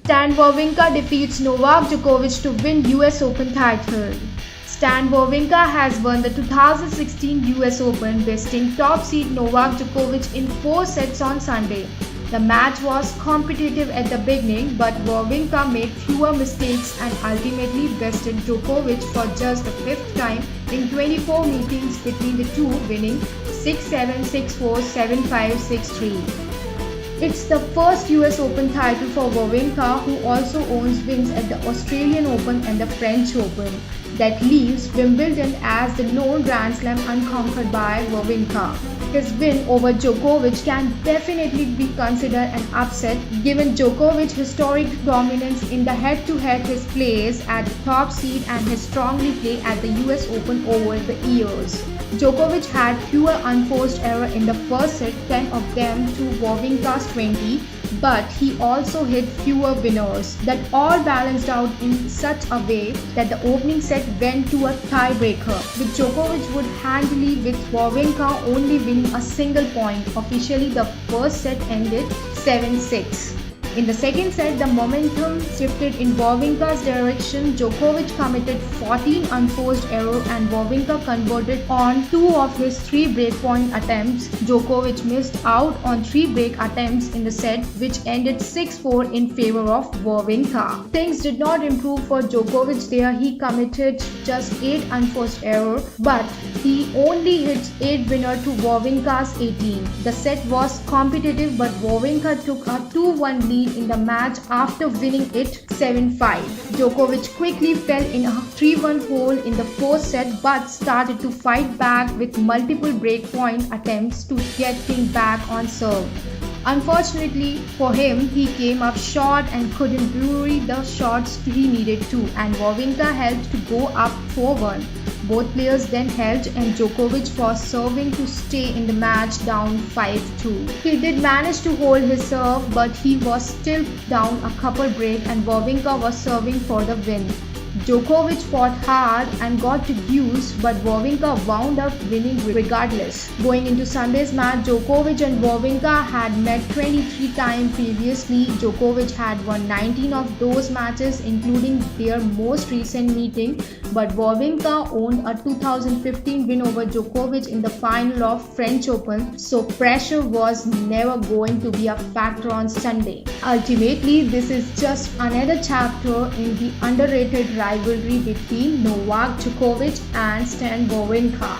Stan Wawrinka defeats Novak Djokovic to win US Open title. Stan Wawrinka has won the 2016 US Open, besting top seed Novak Djokovic in 4 sets on Sunday. The match was competitive at the beginning, but Wawrinka made fewer mistakes and ultimately bested Djokovic for just the 5th time in 24 meetings between the two, winning 6-7, 6-4, 7-5, 6-3. It's the first US Open title for Wawrinka, who also owns wins at the Australian Open and the French Open. That leaves Wimbledon as the known Grand Slam unconquered by Wawrinka. His win over Djokovic can definitely be considered an upset, given Djokovic's historic dominance in the head-to-head, his plays at the top seed and his strongly play at the US Open over the years. Djokovic had fewer unforced errors in the first set, 10 of them to Wawrinka's 20, but he also hit fewer winners. That all balanced out in such a way that the opening set went to a tiebreaker, which Djokovic would handily, with Wawrinka only winning a single point. Officially, the first set ended 7-6. In the second set, the momentum shifted in Wawrinka's direction. Djokovic committed 14 unforced errors and Wawrinka converted on 2 of his 3 breakpoint attempts. Djokovic missed out on 3 break attempts in the set, which ended 6-4 in favor of Wawrinka. Things did not improve for Djokovic there. He committed just 8 unforced errors, but he only hit 8 winners to Wawrinka's 18. The set was competitive, but Wawrinka took a 2-1 lead in the match after winning it 7-5. Djokovic quickly fell in a 3-1 hole in the fourth set, but started to fight back with multiple breakpoint attempts to get things back on serve. Unfortunately for him, he came up short and couldn't bury the shots he needed to, and Wawrinka helped to go up 4-1. Both players then helped, and Djokovic was serving to stay in the match down 5-2. He did manage to hold his serve, but he was still down a couple breaks, and Wawrinka was serving for the win. Djokovic fought hard and got to deuce, but Wawrinka wound up winning regardless. Going into Sunday's match, Djokovic and Wawrinka had met 23 times previously. Djokovic had won 19 of those matches, including their most recent meeting, but Wawrinka owned a 2015 win over Djokovic in the final of French Open, so pressure was never going to be a factor on Sunday. Ultimately, this is just another chapter in the underrated rivalry between Novak Djokovic and Stan Wawrinka.